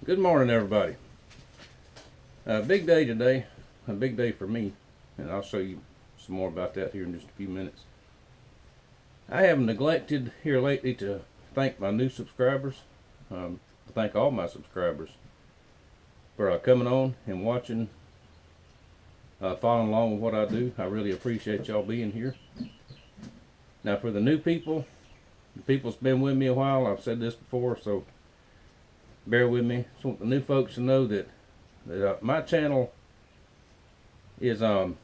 Good morning, everybody. Big day today, a big day for me, and I'll show you some more about that here in just a few minutes. I have neglected here lately to thank my new subscribers, to thank all my subscribers for coming on and watching, following along with what I do. I really appreciate y'all being here. Now for the new people, the people that's been with me a while, I've said this before, so bear with me. I want the new folks to know that my channel is not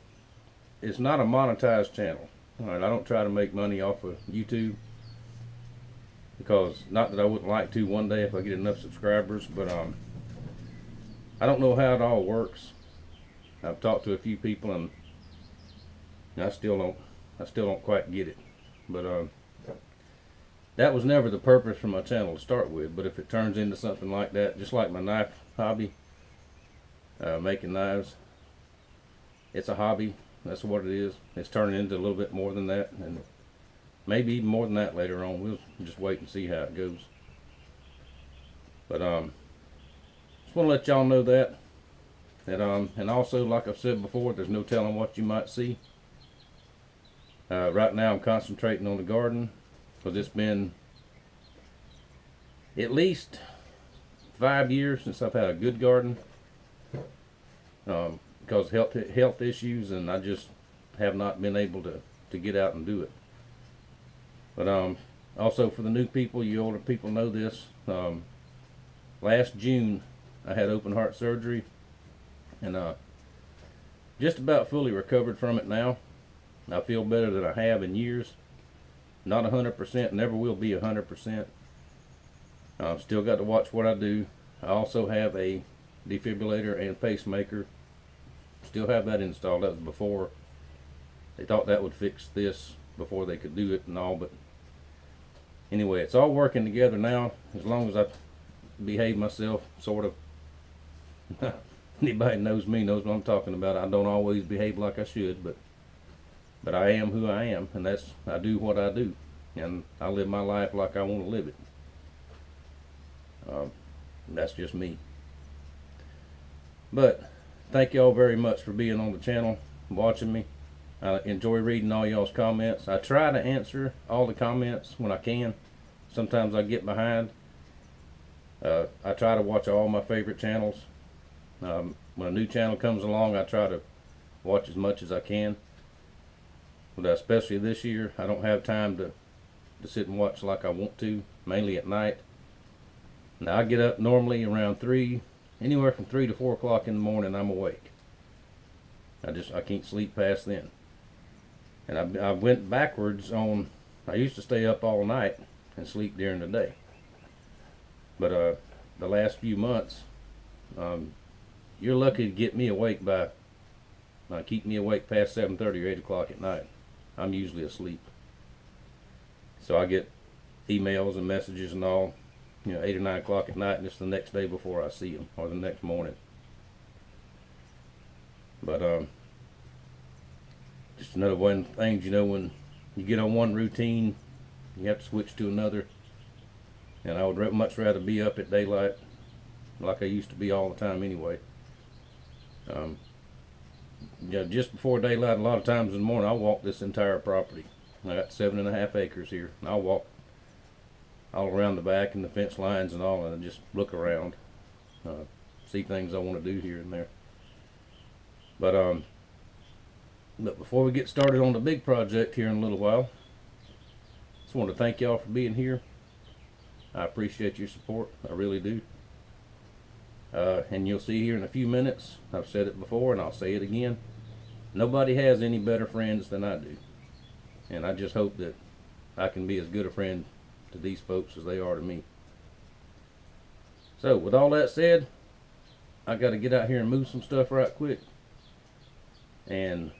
a monetized channel. All right, I don't try to make money off of YouTube, because not that I wouldn't like to one day if I get enough subscribers, but I don't know how it all works. I've talked to a few people and I still don't quite get it. But that was never the purpose for my channel to start with. But if it turns into something like that, just like my knife hobby, making knives, it's a hobby. That's what it is. It's turning into a little bit more than that, and maybe even more than that later on. We'll just wait and see how it goes. But just want to let y'all know that and also, like I've said before, there's no telling what you might see. Right now I'm concentrating on the garden, because it's been at least 5 years since I've had a good garden, because health issues, and I just have not been able to get out and do it. But also for the new people, you older people know this. Last June I had open heart surgery, and just about fully recovered from it now. I feel better than I have in years. Not 100%, never will be 100%. I've still got to watch what I do. I also have a defibrillator and pacemaker. Still have that installed. That was before they thought that would fix this, before they could do it and all. But anyway, it's all working together now, as long as I behave myself, sort of. Anybody knows me knows what I'm talking about. I don't always behave like I should, but I am who I am, and I do what I do, and I live my life like I want to live it. That's just me. But thank y'all very much for being on the channel, watching me. I enjoy reading all y'all's comments. I try to answer all the comments when I can. Sometimes I get behind. I try to watch all my favorite channels. When a new channel comes along, I try to watch as much as I can. But especially this year, I don't have time to sit and watch like I want to, mainly at night. Now I get up normally around 3, anywhere from 3 to 4 o'clock in the morning. I'm awake. I can't sleep past then. And I went backwards on. I used to stay up all night and sleep during the day. But the last few months, you're lucky to get me awake by keep me awake past 7:30 or 8 o'clock at night. I'm usually asleep. So I get emails and messages and all, 8 or 9 o'clock at night, and it's the next day before I see them, or the next morning. But just another one of the things, when you get on one routine, you have to switch to another. And I would much rather be up at daylight, like I used to be all the time anyway. Just before daylight, a lot of times in the morning, I'll walk this entire property. I got 7.5 acres here, and I'll walk all around the back and the fence lines and all, and just look around, see things I want to do here and there. But before we get started on the big project here in a little while, just want to thank y'all for being here. I appreciate your support, I really do. And you'll see here in a few minutes, I've said it before and I'll say it again, nobody has any better friends than I do. And I just hope that I can be as good a friend to these folks as they are to me. So with all that said, I got to get out here and move some stuff right quick, and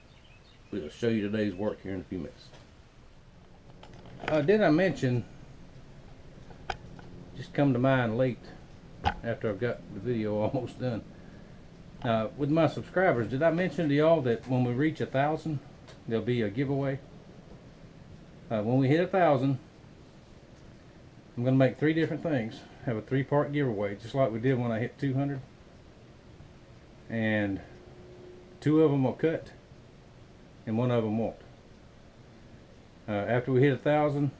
we'll show you today's work here in a few minutes. Did I mention, just come to mind late after I've got the video almost done, with my subscribers, did I mention to y'all that when we reach 1,000 there'll be a giveaway? When we hit 1,000, I'm going to make 3 different things. have a 3-part giveaway, just like we did when I hit 200. And 2 of them will cut, and 1 of them won't. After we hit 1,000,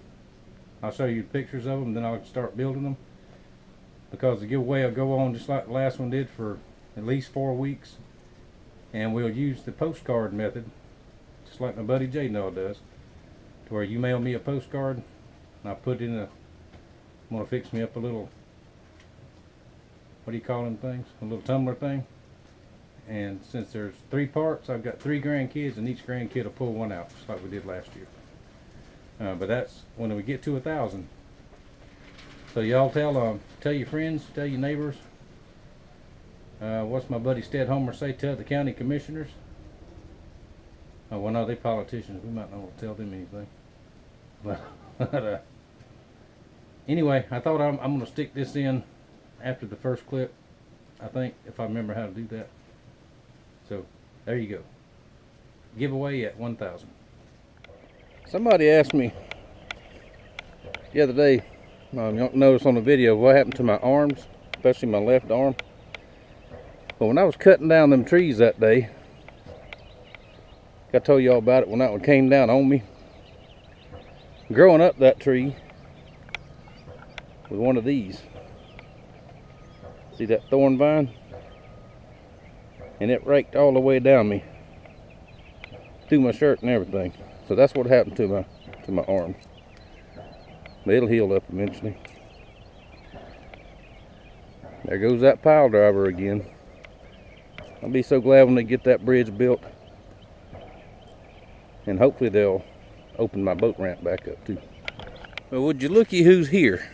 I'll show you pictures of them, then I'll start building them. Because the giveaway will go on just like the last one did for at least 4 weeks. And we'll use the postcard method, just like my buddy J Noah does, to where you mail me a postcard, and I put in I'm gonna fix me up a little, what do you call them things? A little tumbler thing. And since there's 3 parts, I've got 3 grandkids, and each grandkid will pull 1 out, just like we did last year. But that's when we get to 1,000. So y'all tell your friends, tell your neighbors. What's my buddy Stead Homer say? Tell the county commissioners. Oh, well, no, they politicians. We might not want to tell them anything. But anyway, I thought I'm going to stick this in after the first clip, I think, if I remember how to do that. So there you go. Giveaway at 1,000. Somebody asked me the other day, you notice on the video, what happened to my arms, especially my left arm. But when I was cutting down them trees that day, I told you all about it when that one came down on me. Growing up that tree with one of these. See that thorn vine? And it raked all the way down me, through my shirt and everything. So that's what happened to my arm. But it'll heal up eventually. There goes that pile driver again. I'll be so glad when they get that bridge built. And hopefully they'll open my boat ramp back up too. Well, would you looky who's here?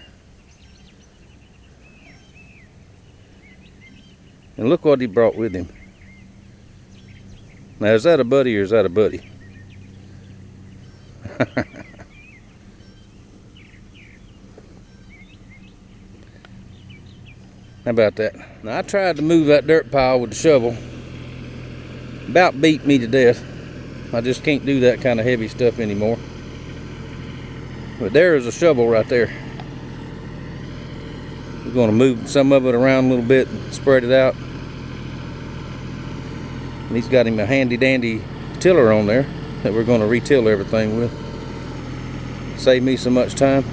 And look what he brought with him. Now, is that a buddy or is that a buddy? How about that? Now, I tried to move that dirt pile with the shovel. About beat me to death. I just can't do that kind of heavy stuff anymore. But there is a shovel right there. We're going to move some of it around a little bit and spread it out. And he's got him a handy dandy tiller on there that we're going to retill everything with. Save me so much time.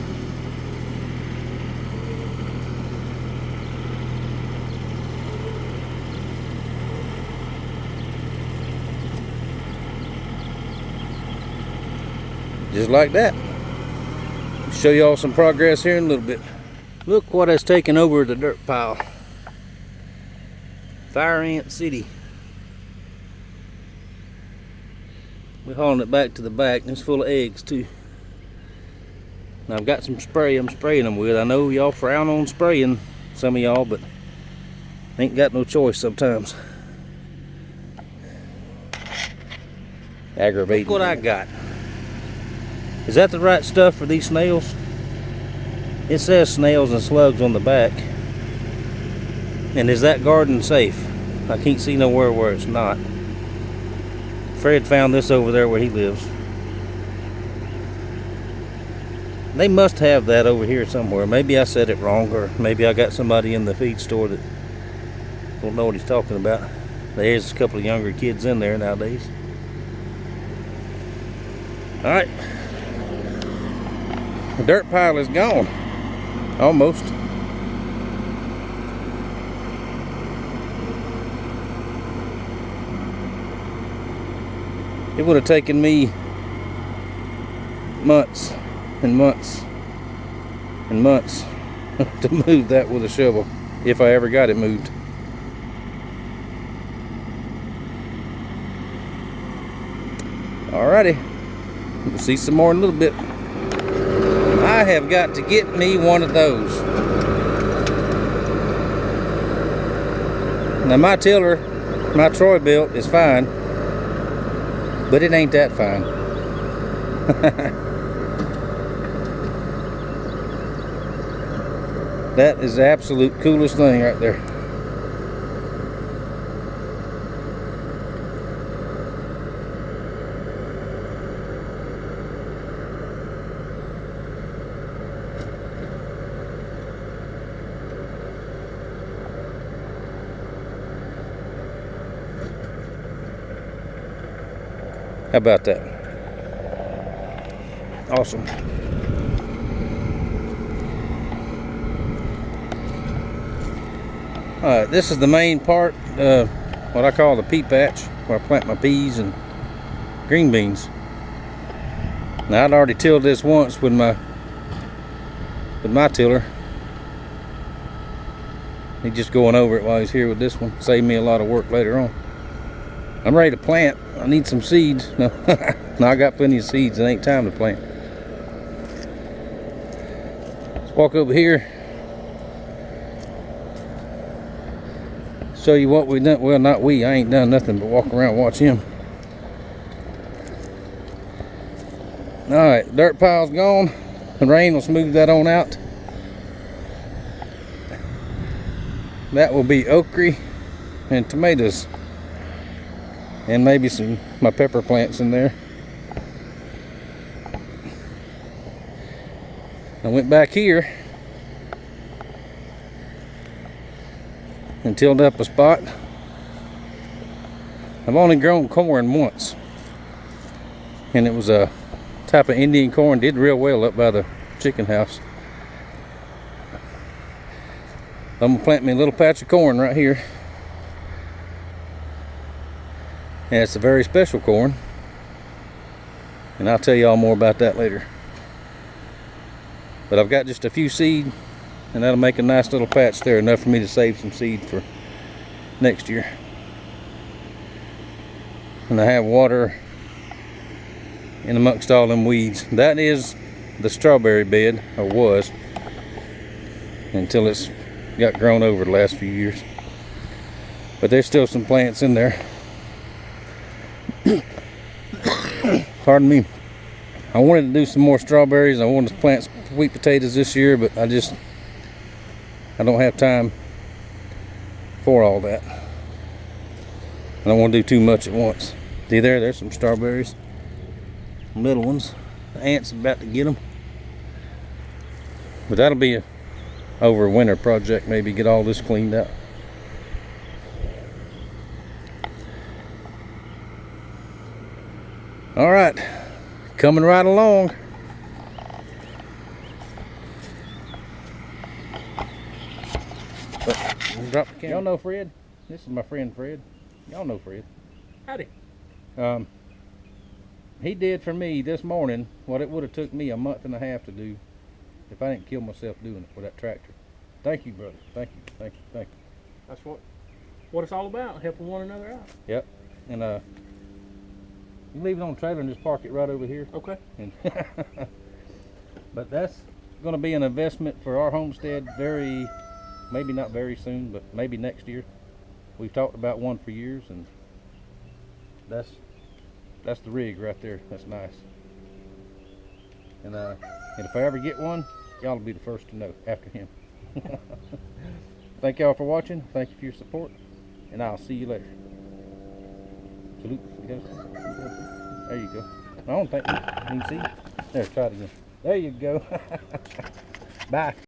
Just like that. Show y'all some progress here in a little bit. Look what has taken over the dirt pile. Fire Ant City. We're hauling it back to the back, and it's full of eggs too. Now I've got some spray I'm spraying them with. I know y'all frown on spraying, some of y'all, but ain't got no choice sometimes. Aggravating. Look what I got. Is that the right stuff for these snails? It says snails and slugs on the back. And is that garden safe? I can't see nowhere where it's not. Fred found this over there where he lives. They must have that over here somewhere. Maybe I said it wrong, or maybe I got somebody in the feed store that don't know what he's talking about. There's a couple of younger kids in there nowadays. Alright. The dirt pile is gone. Almost. It would have taken me months and months and months to move that with a shovel, if I ever got it moved. Alrighty, we'll see some more in a little bit. I have got to get me one of those. Now my tiller, my Troy built, is fine, but it ain't that fine. That is the absolute coolest thing right there. How about that? Awesome. Alright, this is the main part, what I call the pea patch, where I plant my peas and green beans. Now I'd already tilled this once with my tiller. He's just going over it while he's here with this one. Save me a lot of work later on. I'm ready to plant. I need some seeds. No, I got plenty of seeds. It ain't time to plant. Let's walk over here. Show you what we done. Well, not we. I ain't done nothing but walk around and watch him. Alright, dirt pile's gone. The rain will smooth that on out. That will be okra and tomatoes. And maybe some my pepper plants in there. I went back here and tilled up a spot. I've only grown corn once, and it was a type of Indian corn. Did real well up by the chicken house. I'm gonna plant me a little patch of corn right here, and it's a very special corn, and I'll tell you all more about that later. But I've got just a few seed, and that'll make a nice little patch there, enough for me to save some seed for next year. And I have water in amongst all them weeds. That is the strawberry bed, or was, until it's got grown over the last few years. But there's still some plants in there. Pardon me. I wanted to do some more strawberries. I wanted to plant some sweet potatoes this year, but I don't have time for all that. I don't want to do too much at once. See there, there's some strawberries. Little ones. The ants are about to get them. But that'll be over a winter project, maybe get all this cleaned out. All right, coming right along. Drop the camera. Y'all know Fred? This is my friend Fred. Y'all know Fred. Howdy. He did for me this morning what it would have took me a month and a half to do if I didn't kill myself doing it with that tractor. Thank you, brother. Thank you, thank you, thank you. That's what it's all about, helping one another out. Yep. And you leave it on the trailer and just park it right over here. Okay. And but that's going to be an investment for our homestead maybe not very soon, but maybe next year. We've talked about one for years, and that's the rig right there. That's nice. And if I ever get one, y'all will be the first to know after him. Thank y'all for watching. Thank you for your support, and I'll see you later. Salute. There you go. I don't think you can see. There, try it again. There you go. Bye.